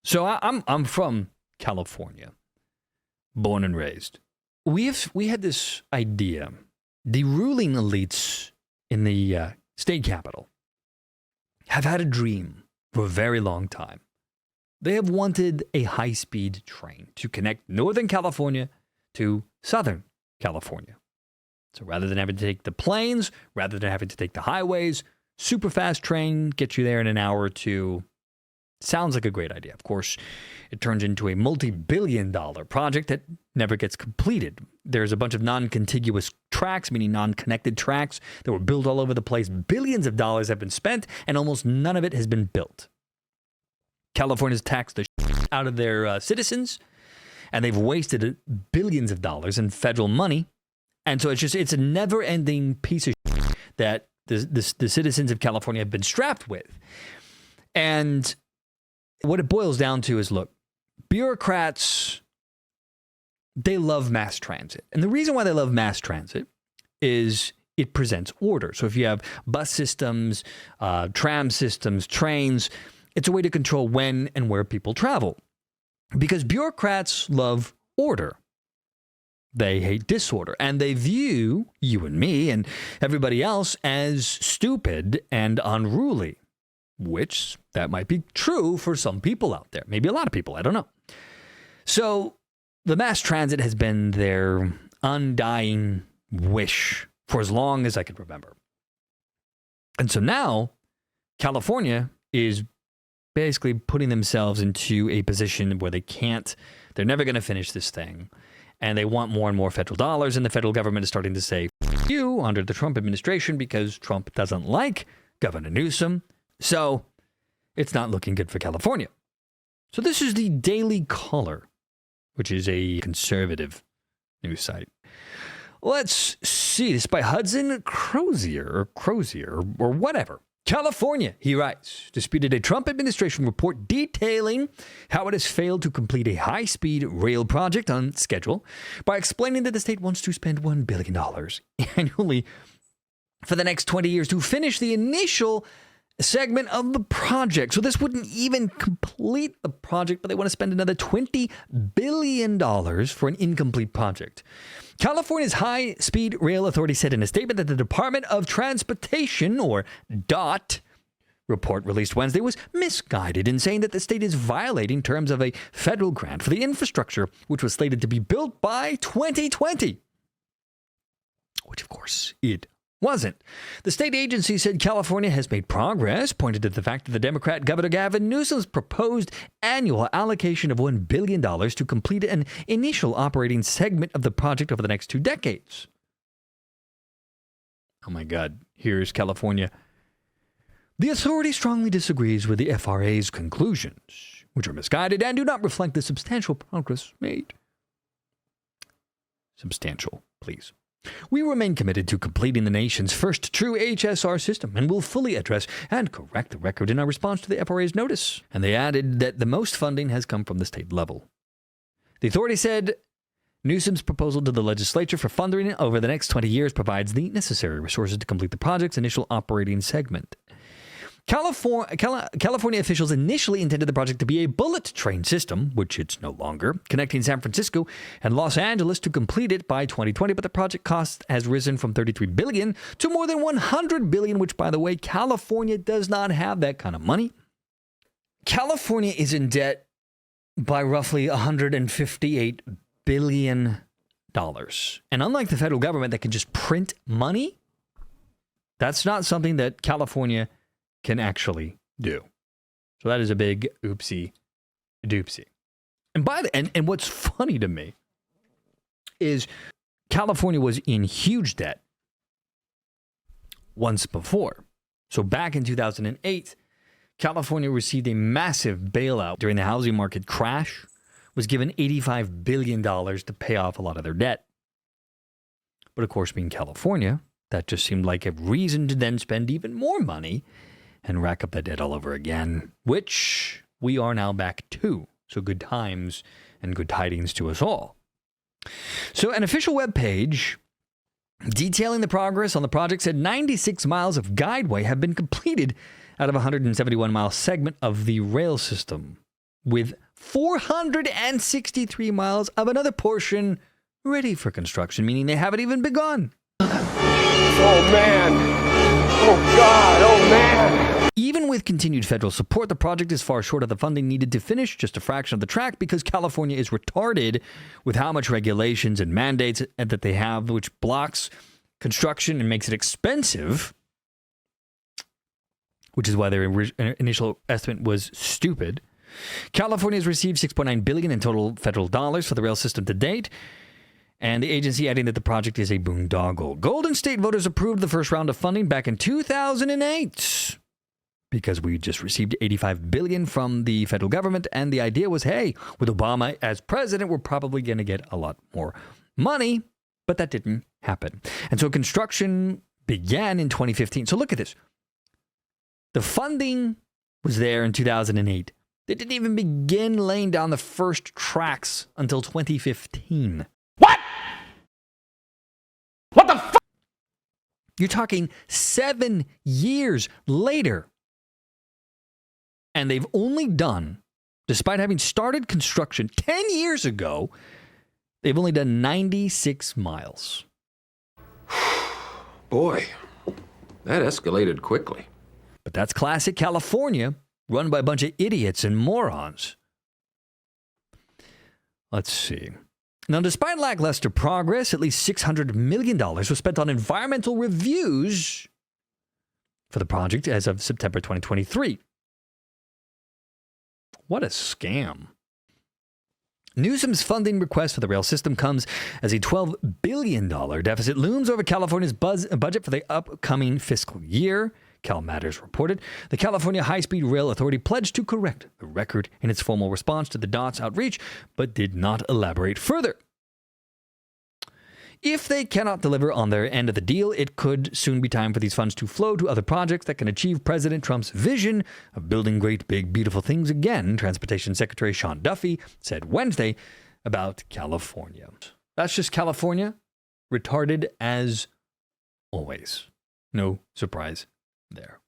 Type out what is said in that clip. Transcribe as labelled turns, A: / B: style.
A: So I'm from California, born and raised. We had this idea. The ruling elites in the state capital have had a dream for a very long time. They have wanted a high-speed train to connect Northern California to Southern California. So rather than having to take the planes, rather than having to take the highways, super fast train, gets you there in an hour or two. Sounds like a great idea. Of course, it turns into a multi-billion-dollar project that never gets completed. There's a bunch of non-contiguous tracks, meaning non-connected tracks, that were built all over the place. Billions of dollars have been spent, and almost none of it has been built. California's taxed the shit out of their citizens, and they've wasted billions of dollars in federal money. And so it's a never-ending piece of shit that the citizens of California have been strapped with. And what it boils down to is, look, bureaucrats, they love mass transit. And the reason why they love mass transit is it presents order. So if you have bus systems, tram systems, trains, it's a way to control when and where people travel. Because bureaucrats love order. They hate disorder. And they view you and me and everybody else as stupid and unruly. Which, that might be true for some people out there. Maybe a lot of people, I don't know. So, the mass transit has been their undying wish for as long as I could remember. And so now, California is basically putting themselves into a position where they're never going to finish this thing. And they want more and more federal dollars, and the federal government is starting to say, F you, under the Trump administration, because Trump doesn't like Gavin Newsom. So, it's not looking good for California. So this is the Daily Caller, which is a conservative news site. Let's see. This is by Hudson Crozier, or whatever. California, he writes, disputed a Trump administration report detailing how it has failed to complete a high-speed rail project on schedule by explaining that the state wants to spend $1 billion annually for the next 20 years to finish the initial segment of the project. So this wouldn't even complete the project, but they want to spend another $20 billion for an incomplete project. California's High-Speed Rail Authority said in a statement that the Department of Transportation, or DOT, report released Wednesday was misguided in saying that the state is violating terms of a federal grant for the infrastructure, which was slated to be built by 2020. Which, of course, it wasn't. The state agency said California has made progress, pointed to the fact that the Democrat Governor Gavin Newsom's proposed annual allocation of $1 billion to complete an initial operating segment of the project over the next 2 decades. Oh my God, here's California. The authority strongly disagrees with the FRA's conclusions, which are misguided and do not reflect the substantial progress made. Substantial, please. We remain committed to completing the nation's first true HSR system and will fully address and correct the record in our response to the FRA's notice. And they added that the most funding has come from the state level. The authority said Newsom's proposal to the legislature for funding over the next 20 years provides the necessary resources to complete the project's initial operating segment. California officials initially intended the project to be a bullet train system, which it's no longer, connecting San Francisco and Los Angeles to complete it by 2020, but the project cost has risen from $33 billion to more than $100 billion, which, by the way, California does not have that kind of money. California is in debt by roughly $158 billion. And unlike the federal government that can just print money, that's not something that California can actually do. So that is a big oopsie doopsie. And what's funny to me is California was in huge debt once before. So back in 2008, California received a massive bailout during the housing market crash, was given $85 billion to pay off a lot of their debt. But of course, being California, that just seemed like a reason to then spend even more money and rack up the debt all over again, which we are now back to. So good times and good tidings to us all. So an official webpage detailing the progress on the project said 96 miles of guideway have been completed out of a 171-mile segment of the rail system. with 463 miles of another portion ready for construction, meaning they haven't even begun.
B: Oh, man. Oh, God. Oh, man.
A: Even with continued federal support, the project is far short of the funding needed to finish just a fraction of the track because California is retarded with how much regulations and mandates that they have, which blocks construction and makes it expensive, which is why their initial estimate was stupid. California has received $6.9 billion in total federal dollars for the rail system to date, and the agency adding that the project is a boondoggle. Golden State voters approved the first round of funding back in 2008 because we just received $85 billion from the federal government, and the idea was, hey, with Obama as president, we're probably going to get a lot more money, but that didn't happen. And so construction began in 2015. So look at this. The funding was there in 2008. They didn't even begin laying down the first tracks until 2015.
B: What? What the fuck?
A: You're talking 7 years later. And they've only done, despite having started construction 10 years ago, they've only done 96 miles.
C: Boy, that escalated quickly.
A: But that's classic California, run by a bunch of idiots and morons. Let's see. Now, despite lackluster progress, at least $600 million was spent on environmental reviews for the project as of September 2023. What a scam. Newsom's funding request for the rail system comes as a $12 billion deficit looms over California's budget for the upcoming fiscal year. Cal Matters reported the California High-Speed Rail Authority pledged to correct the record in its formal response to the DOT's outreach, but did not elaborate further. If they cannot deliver on their end of the deal, it could soon be time for these funds to flow to other projects that can achieve President Trump's vision of building great, big, beautiful things again, Transportation Secretary Sean Duffy said Wednesday about California. That's just California, retarded as always. No surprise there.